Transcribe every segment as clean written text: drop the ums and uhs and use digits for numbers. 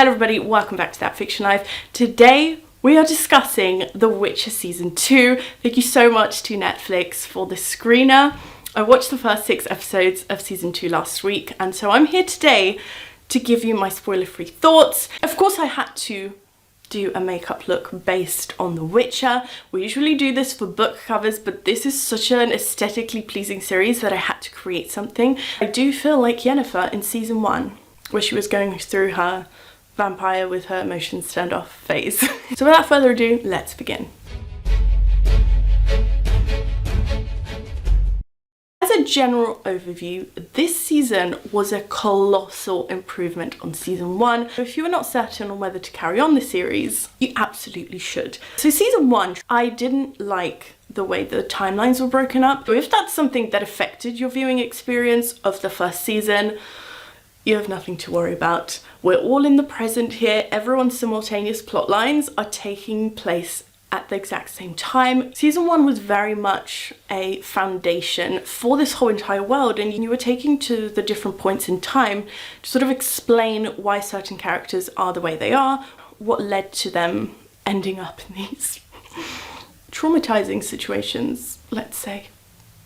Hello everybody, welcome back to That Fiction Life. Today we are discussing The Witcher Season 2. Thank you so much to Netflix for the screener. I watched the first 6 episodes of Season 2 last week, and so I'm here today to give you my spoiler-free thoughts. Of course I had to do a makeup look based on The Witcher. We usually do this for book covers, but this is such an aesthetically pleasing series that I had to create something. I do feel like Yennefer in Season 1, where she was going through her vampire with her emotions turned off phase. So without further ado, let's begin. As a general overview, this season was a colossal improvement on Season 1. If you are not certain on whether to carry on the series, you absolutely should. So Season 1, I didn't like the way the timelines were broken up. So if that's something that affected your viewing experience of the first season, you have nothing to worry about. We're all in the present here. Everyone's simultaneous plot lines are taking place at the exact same time. Season 1 was very much a foundation for this whole entire world, and you were taking to the different points in time to sort of explain why certain characters are the way they are, what led to them ending up in these traumatizing situations, let's say.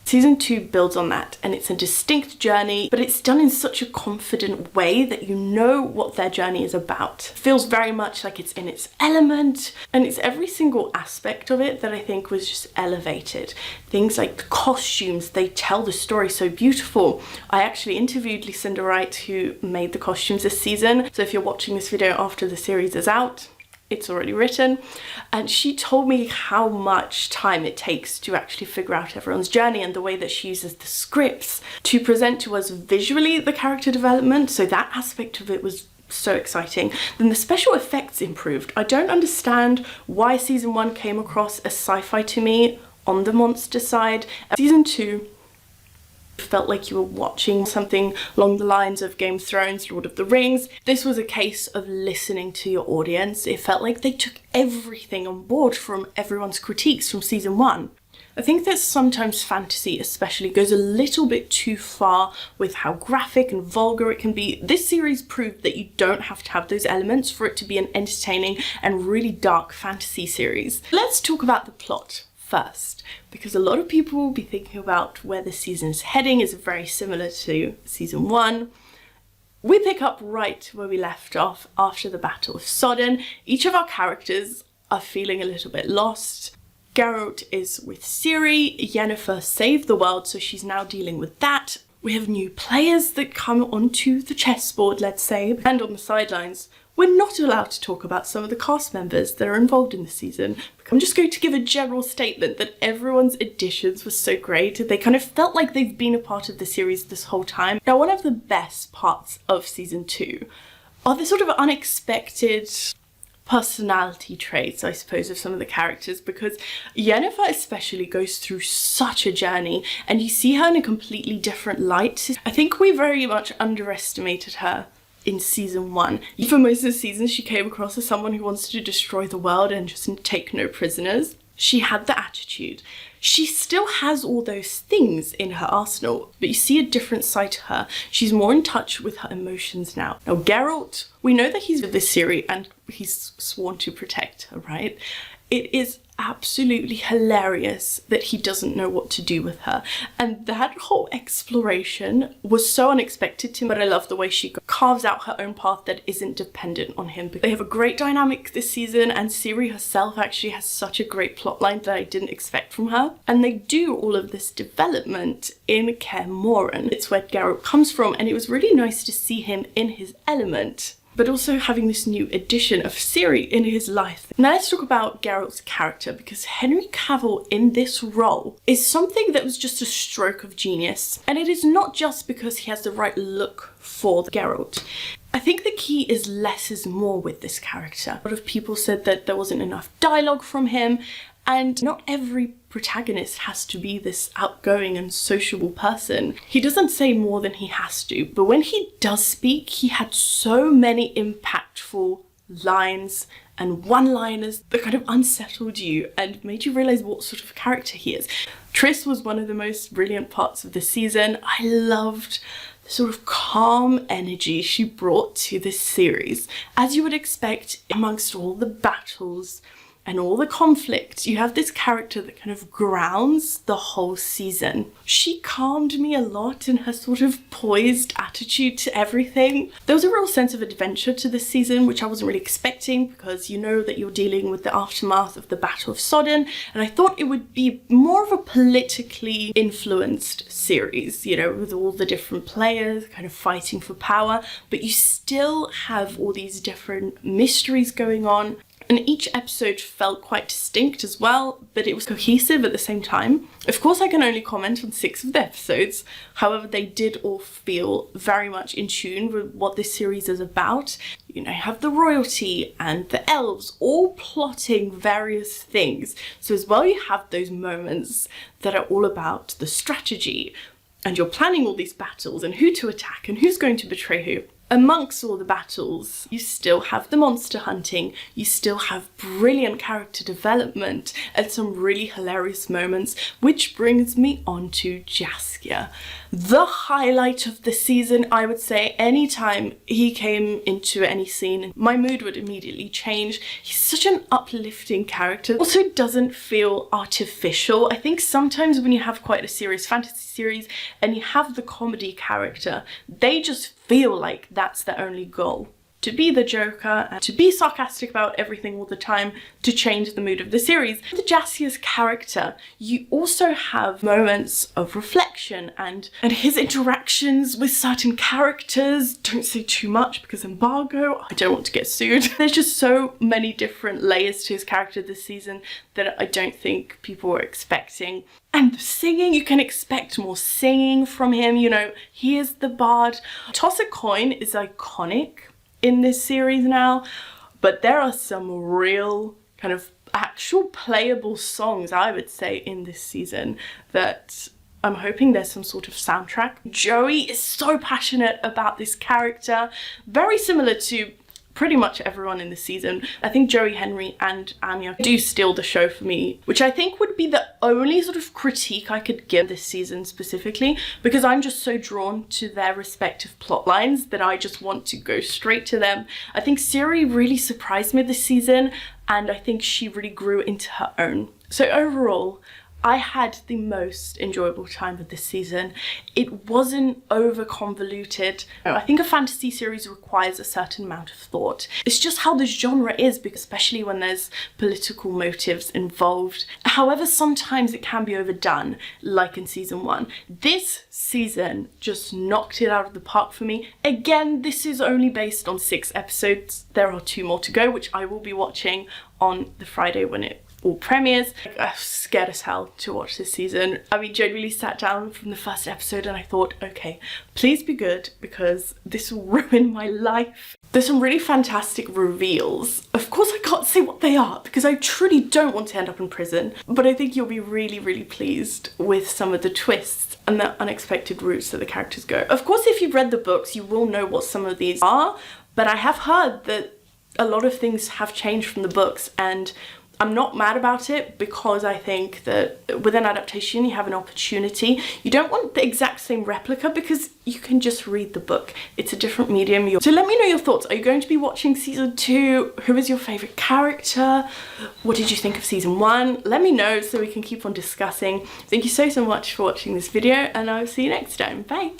Season 2 builds on that, and it's a distinct journey, but it's done in such a confident way that you know what their journey is about. It feels very much like it's in its element, and it's every single aspect of it that I think was just elevated. Things like the costumes, they tell the story so beautiful. I actually interviewed Lucinda, Wright, who made the costumes this season, so if you're watching this video after the series is out, it's already written, and she told me how much time it takes to actually figure out everyone's journey, and the way that she uses the scripts to present to us visually the character development. So that aspect of it was so exciting. Then the special effects improved. I don't understand why Season 1 came across as sci-fi to me on the monster side. Season 2 felt like you were watching something along the lines of Game of Thrones, Lord of the Rings. This was a case of listening to your audience. It felt like they took everything on board from everyone's critiques from Season 1. I think that sometimes fantasy especially goes a little bit too far with how graphic and vulgar it can be. This series proved that you don't have to have those elements for it to be an entertaining and really dark fantasy series. Let's talk about the plot first, because a lot of people will be thinking about where the season is heading is very similar to Season 1. We pick up right where we left off after the Battle of Sodden. Each of our characters are feeling a little bit lost. Geralt is with Ciri. Yennefer saved the world, so she's now dealing with that. We have new players that come onto the chessboard, let's say, and on the sidelines. We're not allowed to talk about some of the cast members that are involved in the season. I'm just going to give a general statement that everyone's additions were so great. They kind of felt like they've been a part of the series this whole time. Now, one of the best parts of Season 2 are the sort of unexpected personality traits, I suppose, of some of the characters, because Yennefer especially goes through such a journey, and you see her in a completely different light. I think we very much underestimated her in Season 1. For most of the season, she came across as someone who wants to destroy the world and just take no prisoners. She had the attitude. She still has all those things in her arsenal, but you see a different side to her. She's more in touch with her emotions now. Now, Geralt, we know that he's with this Ciri and he's sworn to protect her, right? It is absolutely hilarious that he doesn't know what to do with her, and that whole exploration was so unexpected to me, but I love the way she carves out her own path that isn't dependent on him. They have a great dynamic this season, and Ciri herself actually has such a great plotline that I didn't expect from her, and they do all of this development in Kaer Morhen. It's where Geralt comes from, and it was really nice to see him in his element, but also having this new addition of Ciri in his life. Now let's talk about Geralt's character, because Henry Cavill in this role is something that was just a stroke of genius. And it is not just because he has the right look for Geralt. I think the key is less is more with this character. A lot of people said that there wasn't enough dialogue from him, and not every protagonist has to be this outgoing and sociable person. He doesn't say more than he has to, but when he does speak, he had so many impactful lines and one-liners that kind of unsettled you and made you realise what sort of character he is. Triss was one of the most brilliant parts of the season. I loved the sort of calm energy she brought to this series. As you would expect, amongst all the battles and all the conflict, you have this character that kind of grounds the whole season. She calmed me a lot in her sort of poised attitude to everything. There was a real sense of adventure to this season, which I wasn't really expecting, because you know that you're dealing with the aftermath of the Battle of Sodden, and I thought it would be more of a politically influenced series, you know, with all the different players kind of fighting for power, but you still have all these different mysteries going on. And each episode felt quite distinct as well, but it was cohesive at the same time. Of course, I can only comment on 6 of the episodes. However, they did all feel very much in tune with what this series is about. You know, you have the royalty and the elves all plotting various things. So as well, you have those moments that are all about the strategy, and you're planning all these battles and who to attack and who's going to betray who. Amongst all the battles, you still have the monster hunting, you still have brilliant character development and some really hilarious moments, which brings me on to Jaskier. The highlight of the season, I would say. Anytime he came into any scene, my mood would immediately change. He's such an uplifting character. Also doesn't feel artificial. I think sometimes when you have quite a serious fantasy series and you have the comedy character, they just feel like that's their only goal. To be the Joker, and to be sarcastic about everything all the time, to change the mood of the series. The Jaskier's character, you also have moments of reflection and his interactions with certain characters. Don't say too much because embargo, I don't want to get sued. There's just so many different layers to his character this season that I don't think people were expecting. And the singing, you can expect more singing from him, you know, he is the bard. Toss a Coin is iconic in this series now, but there are some real kind of actual playable songs, I would say, in this season that I'm hoping there's some sort of soundtrack. Joey is so passionate about this character, very similar to pretty much everyone in the season. I think Joey, Henry and Anya do steal the show for me, which I think would be the only sort of critique I could give this season specifically, because I'm just so drawn to their respective plot lines that I just want to go straight to them. I think Siri really surprised me this season, and I think she really grew into her own. So overall, I had the most enjoyable time with this season. It wasn't over convoluted. I think a fantasy series requires a certain amount of thought. It's just how the genre is, because especially when there's political motives involved. However, sometimes it can be overdone, like in season 1. This season just knocked it out of the park for me. Again, this is only based on 6 episodes. There are 2 more to go, which I will be watching on the Friday when it all premieres. I was scared as hell to watch this season. I mean, genuinely sat down from the first episode and I thought, okay, please be good because this will ruin my life. There's some really fantastic reveals. Of course, I can't say what they are because I truly don't want to end up in prison, but I think you'll be really, really pleased with some of the twists and the unexpected routes that the characters go. Of course, if you've read the books, you will know what some of these are, but I have heard that a lot of things have changed from the books, and I'm not mad about it because I think that with an adaptation you have an opportunity. You don't want the exact same replica because you can just read the book. It's a different medium. So let me know your thoughts. Are you going to be watching season 2? Who is your favourite character? What did you think of season 1? Let me know so we can keep on discussing. Thank you so much for watching this video, and I'll see you next time. Bye!